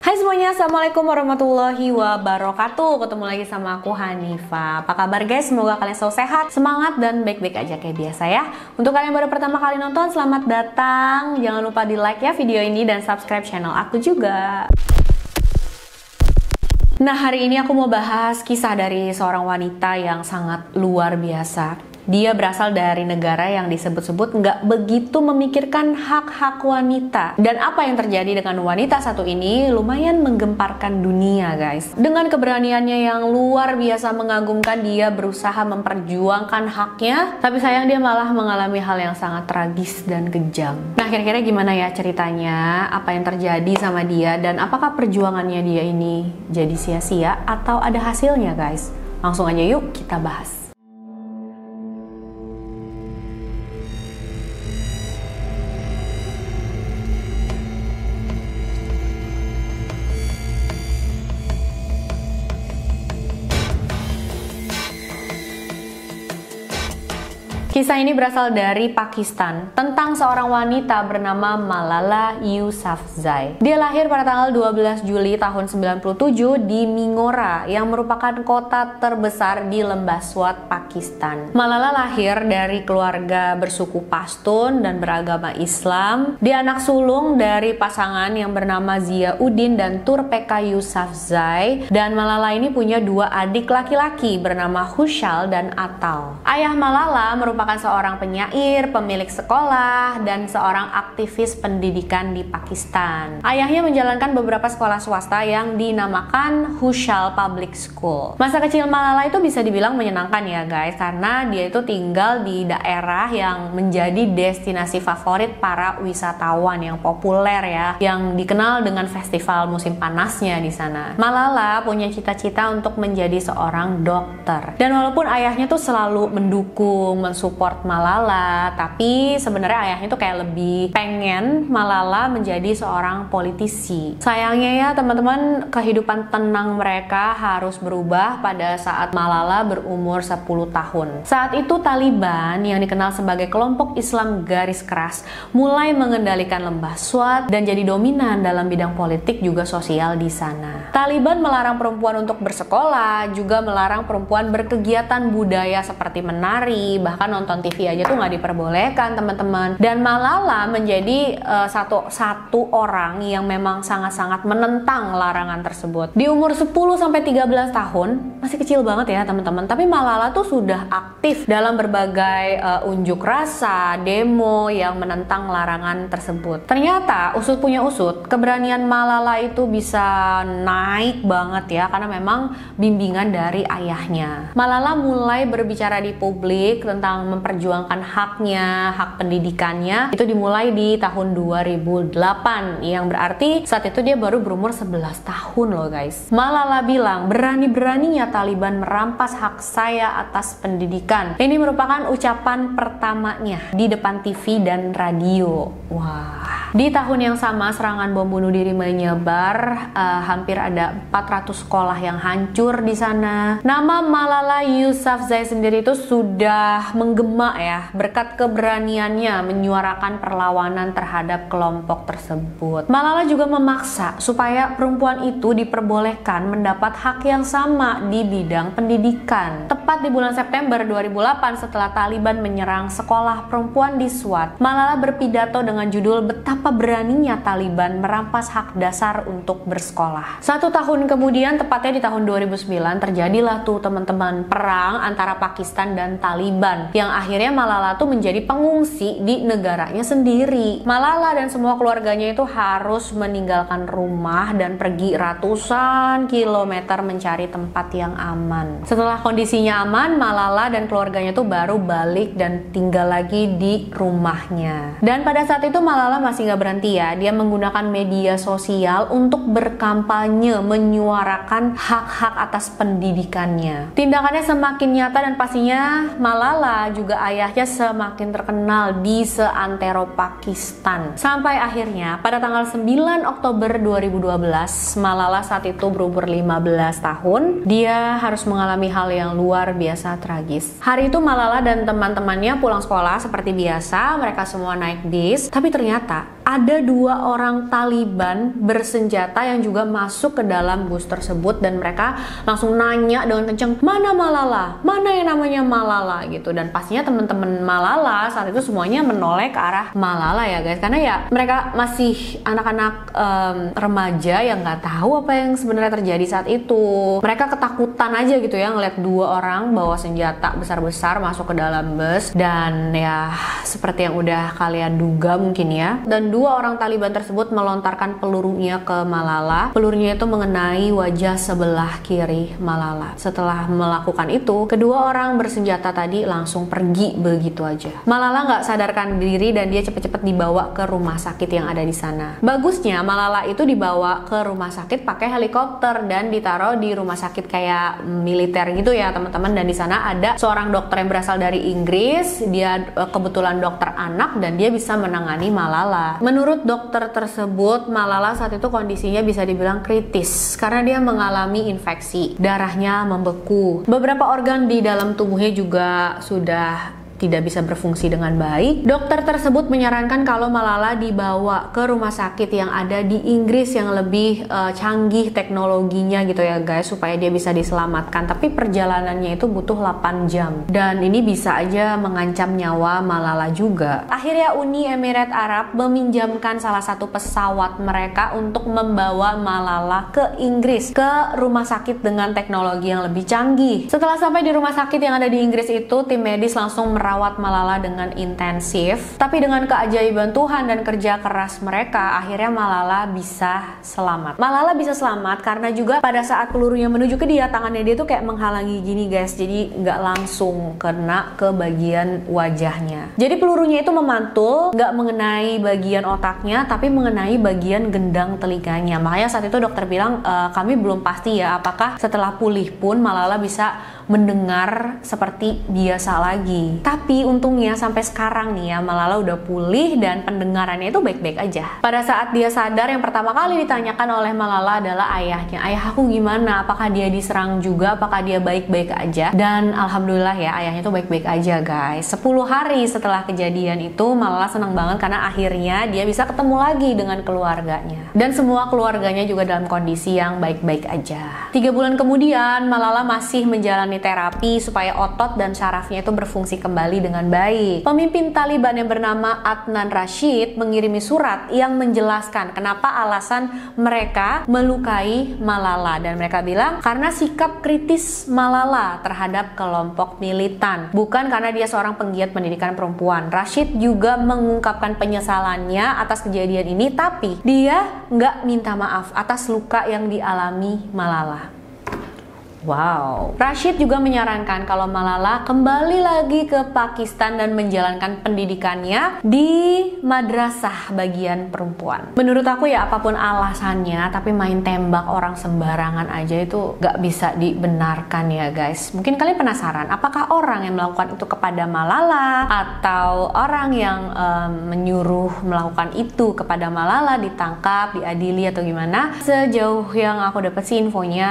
Hai semuanya, Assalamualaikum warahmatullahi wabarakatuh. Ketemu lagi sama aku Hanifa. Apa kabar guys? Semoga kalian selalu sehat, semangat, dan baik-baik aja kayak biasa ya. Untuk kalian yang baru pertama kali nonton, selamat datang. Jangan lupa di like ya video ini dan subscribe channel aku juga. Nah, hari ini aku mau bahas kisah dari seorang wanita yang sangat luar biasa. Dia berasal dari negara yang disebut-sebut nggak begitu memikirkan hak-hak wanita. Dan apa yang terjadi dengan wanita satu ini lumayan menggemparkan dunia guys. Dengan keberaniannya yang luar biasa mengagumkan, dia berusaha memperjuangkan haknya. Tapi sayang dia malah mengalami hal yang sangat tragis dan kejam. Nah, kira-kira gimana ya ceritanya? Apa yang terjadi sama dia? Dan apakah perjuangannya dia ini jadi sia-sia atau ada hasilnya guys? Langsung aja yuk kita bahas. Kisah ini berasal dari Pakistan tentang seorang wanita bernama Malala Yousafzai. Dia lahir pada tanggal 12 Juli tahun 97 di Mingora yang merupakan kota terbesar di Lembah Swat, Pakistan. Malala lahir dari keluarga bersuku Pashtun dan beragama Islam. Dia anak sulung dari pasangan yang bernama Ziauddin dan Turpeka Yousafzai, dan Malala ini punya dua adik laki-laki bernama Hushal dan Atal. Ayah Malala merupakan seorang penyair, pemilik sekolah, dan seorang aktivis pendidikan di Pakistan. Ayahnya menjalankan beberapa sekolah swasta yang dinamakan Hushal Public School. Masa kecil Malala itu bisa dibilang menyenangkan ya guys, karena dia itu tinggal di daerah yang menjadi destinasi favorit para wisatawan yang populer ya, yang dikenal dengan festival musim panasnya di sana. Malala punya cita-cita untuk menjadi seorang dokter. Dan walaupun ayahnya tuh selalu mendukung, mensupport Malala, tapi sebenarnya ayahnya tuh kayak lebih pengen Malala menjadi seorang politisi. Sayangnya ya teman-teman, kehidupan tenang mereka harus berubah pada saat Malala berumur 10 tahun. Saat itu Taliban yang dikenal sebagai kelompok Islam garis keras mulai mengendalikan Lembah Swat dan jadi dominan dalam bidang politik juga sosial di sana. Taliban melarang perempuan untuk bersekolah, juga melarang perempuan berkegiatan budaya seperti menari, bahkan nonton TV aja tuh nggak diperbolehkan teman-teman. Dan Malala menjadi satu orang yang memang sangat-sangat menentang larangan tersebut. Di umur 10-13 tahun, masih kecil banget ya teman-teman, tapi Malala tuh sudah aktif dalam berbagai unjuk rasa, demo yang menentang larangan tersebut. Ternyata usut punya usut, keberanian Malala itu bisa naik banget ya, karena memang bimbingan dari ayahnya. Malala mulai berbicara di publik tentang memperjuangkan haknya, hak pendidikannya. Itu dimulai di tahun 2008, yang berarti saat itu dia baru berumur 11 tahun loh guys. Malala bilang, berani-beraninya Taliban merampas hak saya atas pendidikan. Ini merupakan ucapan pertamanya di depan TV dan radio. Wah. Di tahun yang sama, serangan bom bunuh diri menyebar, hampir ada 400 sekolah yang hancur di sana. Nama Malala Yousafzai sendiri itu sudah menggema ya, berkat keberaniannya menyuarakan perlawanan terhadap kelompok tersebut. Malala juga memaksa supaya perempuan itu diperbolehkan mendapat hak yang sama di bidang pendidikan. Tepat di bulan September 2008, setelah Taliban menyerang sekolah perempuan di Swat, Malala berpidato dengan judul "Betapa beraninya Taliban merampas hak dasar untuk bersekolah". 1 tahun kemudian, tepatnya di tahun 2009, terjadilah tuh teman-teman perang antara Pakistan dan Taliban, yang akhirnya Malala tuh menjadi pengungsi di negaranya sendiri. Malala dan semua keluarganya itu harus meninggalkan rumah dan pergi ratusan kilometer mencari tempat yang aman. Setelah kondisinya aman, Malala dan keluarganya tuh baru balik dan tinggal lagi di rumahnya. Dan pada saat itu Malala masih nggak berhenti ya, dia menggunakan media sosial untuk berkampanye menyuarakan hak-hak atas pendidikannya. Tindakannya semakin nyata dan pastinya Malala juga ayahnya semakin terkenal di seantero Pakistan. Sampai akhirnya pada tanggal 9 Oktober 2012, Malala saat itu berumur 15 tahun, dia harus mengalami hal yang luar biasa tragis. Hari itu Malala dan teman-temannya pulang sekolah seperti biasa, mereka semua naik bis, tapi ternyata ada 2 orang Taliban bersenjata yang juga masuk ke dalam bus tersebut, dan mereka langsung nanya dengan kenceng, mana Malala? Mana yang namanya Malala gitu. Dan pastinya teman-teman Malala saat itu semuanya menoleh ke arah Malala ya guys, karena ya mereka masih anak-anak remaja yang nggak tahu apa yang sebenarnya terjadi saat itu. Mereka ketakutan aja gitu ya ngeliat 2 orang bawa senjata besar-besar masuk ke dalam bus, dan ya seperti yang udah kalian duga mungkin ya. Dan 2 orang Taliban tersebut melontarkan pelurunya ke Malala. Pelurunya itu mengenai wajah sebelah kiri Malala. Setelah melakukan itu, kedua orang bersenjata tadi langsung pergi begitu aja. Malala nggak sadarkan diri dan dia cepet-cepet dibawa ke rumah sakit yang ada di sana. Bagusnya Malala itu dibawa ke rumah sakit pakai helikopter dan ditaruh di rumah sakit kayak militer gitu ya teman-teman. Dan di sana ada seorang dokter yang berasal dari Inggris. Dia kebetulan dokter anak dan dia bisa menangani Malala. Menurut dokter tersebut, Malala saat itu kondisinya bisa dibilang kritis karena dia mengalami infeksi. Darahnya membeku. Beberapa organ di dalam tubuhnya juga sudah tidak bisa berfungsi dengan baik. Dokter tersebut menyarankan kalau Malala dibawa ke rumah sakit yang ada di Inggris yang lebih canggih teknologinya gitu ya guys, supaya dia bisa diselamatkan. Tapi perjalanannya itu butuh 8 jam dan ini bisa aja mengancam nyawa Malala juga. Akhirnya Uni Emirat Arab meminjamkan salah satu pesawat mereka untuk membawa Malala ke Inggris, ke rumah sakit dengan teknologi yang lebih canggih. Setelah sampai di rumah sakit yang ada di Inggris itu, tim medis langsung merawat Malala dengan intensif. Tapi dengan keajaiban Tuhan dan kerja keras mereka, akhirnya Malala bisa selamat. Malala bisa selamat karena juga pada saat pelurunya menuju ke dia, tangannya dia tuh kayak menghalangi gini guys, jadi nggak langsung kena ke bagian wajahnya. Jadi pelurunya itu memantul, nggak mengenai bagian otaknya, tapi mengenai bagian gendang telinganya. Makanya saat itu dokter bilang, kami belum pasti ya apakah setelah pulih pun Malala bisa mendengar seperti biasa lagi. Tapi untungnya sampai sekarang nih ya, Malala udah pulih dan pendengarannya itu baik-baik aja. Pada saat dia sadar, yang pertama kali ditanyakan oleh Malala adalah ayahnya. Ayah aku gimana? Apakah dia diserang juga? Apakah dia baik-baik aja? Dan alhamdulillah ya, ayahnya tuh baik-baik aja guys. 10 hari setelah kejadian itu, Malala senang banget karena akhirnya dia bisa ketemu lagi dengan keluarganya. Dan semua keluarganya juga dalam kondisi yang baik-baik aja. 3 bulan kemudian, Malala masih menjalani terapi supaya otot dan syarafnya itu berfungsi kembali dengan baik. Pemimpin Taliban yang bernama Adnan Rashid mengirimi surat yang menjelaskan kenapa alasan mereka melukai Malala, dan mereka bilang karena sikap kritis Malala terhadap kelompok militan, bukan karena dia seorang penggiat pendidikan perempuan. Rashid juga mengungkapkan penyesalannya atas kejadian ini, tapi dia nggak minta maaf atas luka yang dialami Malala. Wow. Rashid juga menyarankan kalau Malala kembali lagi ke Pakistan dan menjalankan pendidikannya di madrasah bagian perempuan. Menurut aku ya, apapun alasannya, tapi main tembak orang sembarangan aja itu gak bisa dibenarkan ya guys. Mungkin kalian penasaran, apakah orang yang melakukan itu kepada Malala atau orang yang menyuruh melakukan itu kepada Malala ditangkap, diadili atau gimana? Sejauh yang aku dapat sih infonya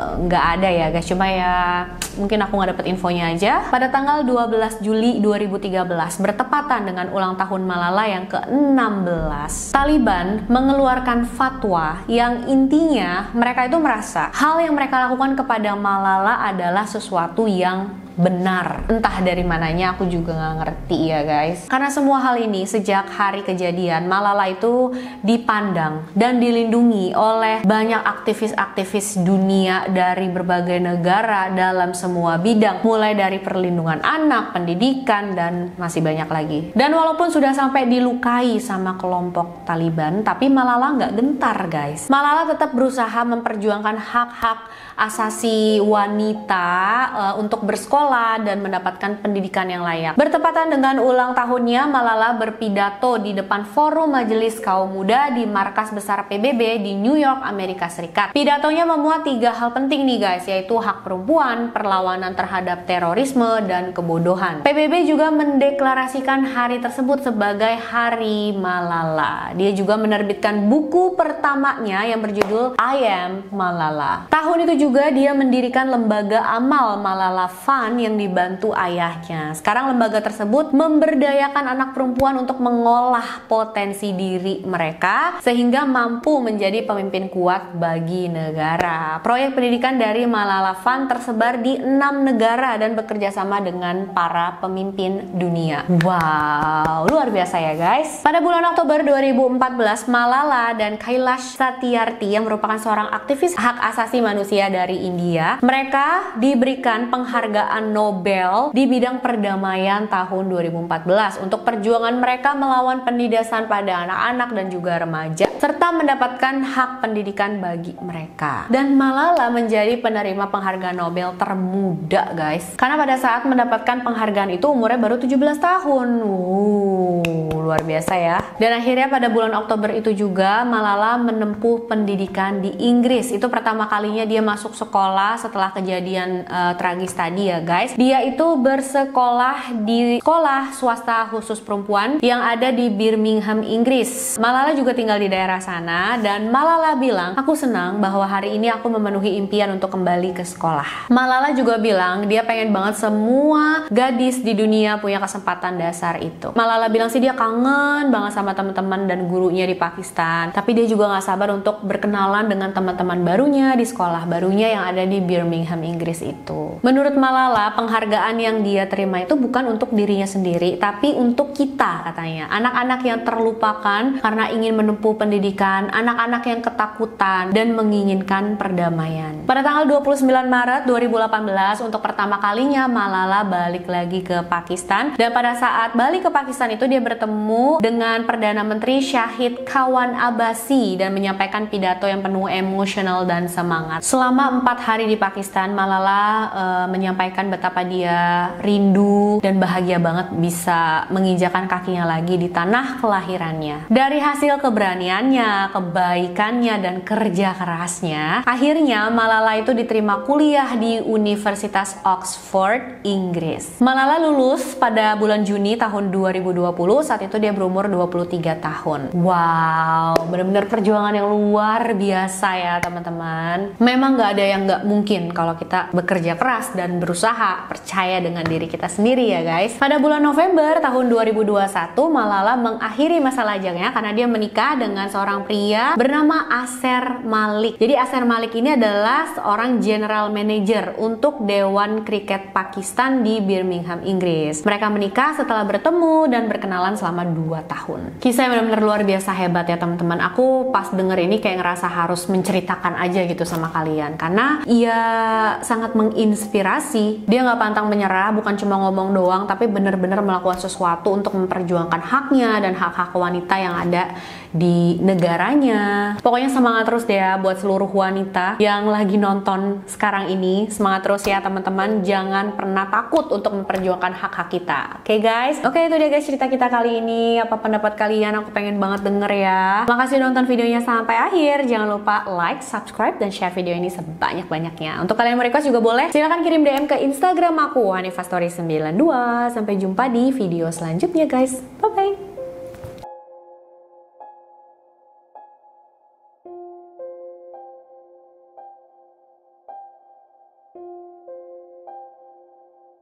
nggak ada ya guys, cuma ya mungkin aku nggak dapet infonya aja. Pada tanggal 12 Juli 2013 bertepatan dengan ulang tahun Malala yang ke-16, Taliban mengeluarkan fatwa yang intinya mereka itu merasa hal yang mereka lakukan kepada Malala adalah sesuatu yang benar. Entah dari mananya aku juga nggak ngerti ya guys. Karena semua hal ini sejak hari kejadian, Malala itu dipandang dan dilindungi oleh banyak aktivis-aktivis dunia dari berbagai negara dalam semua bidang, mulai dari perlindungan anak, pendidikan, dan masih banyak lagi. Dan walaupun sudah sampai dilukai sama kelompok Taliban, tapi Malala nggak gentar guys. Malala tetap berusaha memperjuangkan hak-hak asasi wanita untuk bersekolah dan mendapatkan pendidikan yang layak. Bertepatan dengan ulang tahunnya, Malala berpidato di depan forum Majelis Kaum Muda di markas besar PBB di New York, Amerika Serikat. Pidatonya memuat 3 hal penting nih guys, yaitu hak perempuan, perlawanan terhadap terorisme, dan kebodohan. PBB juga mendeklarasikan hari tersebut sebagai Hari Malala. Dia juga menerbitkan buku pertamanya yang berjudul I Am Malala. Tahun itu juga dia mendirikan lembaga amal Malala Fund perempuan yang dibantu ayahnya. Sekarang lembaga tersebut memberdayakan anak perempuan untuk mengolah potensi diri mereka sehingga mampu menjadi pemimpin kuat bagi negara. Proyek pendidikan dari Malala Fund tersebar di 6 negara dan bekerja sama dengan para pemimpin dunia. Wow, luar biasa ya guys. Pada bulan Oktober 2014, Malala dan Kailash Satyarthi yang merupakan seorang aktivis hak asasi manusia dari India, mereka diberikan penghargaan Nobel di bidang perdamaian tahun 2014 untuk perjuangan mereka melawan penindasan pada anak-anak dan juga remaja serta mendapatkan hak pendidikan bagi mereka. Dan Malala menjadi penerima penghargaan Nobel termuda guys, karena pada saat mendapatkan penghargaan itu umurnya baru 17 tahun. Luar biasa ya. Dan akhirnya pada bulan Oktober itu juga Malala menempuh pendidikan di Inggris. Itu pertama kalinya dia masuk sekolah setelah kejadian tragis tadi ya guys. Dia itu bersekolah di sekolah swasta khusus perempuan yang ada di Birmingham, Inggris. Malala juga tinggal di daerah sana dan Malala bilang, "Aku senang bahwa hari ini aku memenuhi impian untuk kembali ke sekolah." Malala juga bilang dia pengen banget semua gadis di dunia punya kesempatan dasar itu. Malala bilang sih dia kangen banget sama teman-teman dan gurunya di Pakistan, tapi dia juga gak sabar untuk berkenalan dengan teman-teman barunya di sekolah barunya yang ada di Birmingham, Inggris itu. Menurut Malala, penghargaan yang dia terima itu bukan untuk dirinya sendiri, tapi untuk kita katanya. Anak-anak yang terlupakan karena ingin menempuh pendidikan, anak-anak yang ketakutan dan menginginkan perdamaian. Pada tanggal 29 Maret 2018, untuk pertama kalinya Malala balik lagi ke Pakistan, dan pada saat balik ke Pakistan itu dia bertemu dengan Perdana Menteri Syahid Khawan Abbasi dan menyampaikan pidato yang penuh emosional dan semangat. Selama 4 hari di Pakistan, Malala menyampaikan betapa dia rindu dan bahagia banget bisa menginjakan kakinya lagi di tanah kelahirannya. Dari hasil keberaniannya, kebaikannya, dan kerja kerasnya, akhirnya Malala itu diterima kuliah di Universitas Oxford, Inggris. Malala lulus pada bulan Juni tahun 2020, saat itu dia berumur 23 tahun. Wow, benar-benar perjuangan yang luar biasa ya teman-teman. Memang gak ada yang gak mungkin kalau kita bekerja keras dan berusaha, percaya dengan diri kita sendiri ya guys. Pada bulan November tahun 2021, Malala mengakhiri masa lajangnya karena dia menikah dengan seorang pria bernama Asher Malik. Jadi Asher Malik ini adalah seorang general manager untuk Dewan Kriket Pakistan di Birmingham, Inggris. Mereka menikah setelah bertemu dan berkenalan selama 2 tahun. Kisah yang benar-benar luar biasa hebat ya teman-teman. Aku pas denger ini kayak ngerasa harus menceritakan aja gitu sama kalian, karena ia sangat menginspirasi. Dia nggak pantang menyerah, bukan cuma ngomong doang, tapi benar-benar melakukan sesuatu untuk memperjuangkan haknya dan hak-hak wanita yang ada di negaranya. Pokoknya semangat terus deh ya buat seluruh wanita yang lagi nonton sekarang ini. Semangat terus ya teman-teman, jangan pernah takut untuk memperjuangkan hak-hak kita. Oke guys, oke itu dia guys cerita kita kali ini. Apa pendapat kalian? Aku pengen banget denger ya. Makasih udah nonton videonya sampai akhir. Jangan lupa like, subscribe, dan share video ini sebanyak-banyaknya. Untuk kalian yang mau request juga boleh, silahkan kirim DM ke Instagram aku, HanifaStory92. Sampai jumpa di video selanjutnya guys. Bye bye.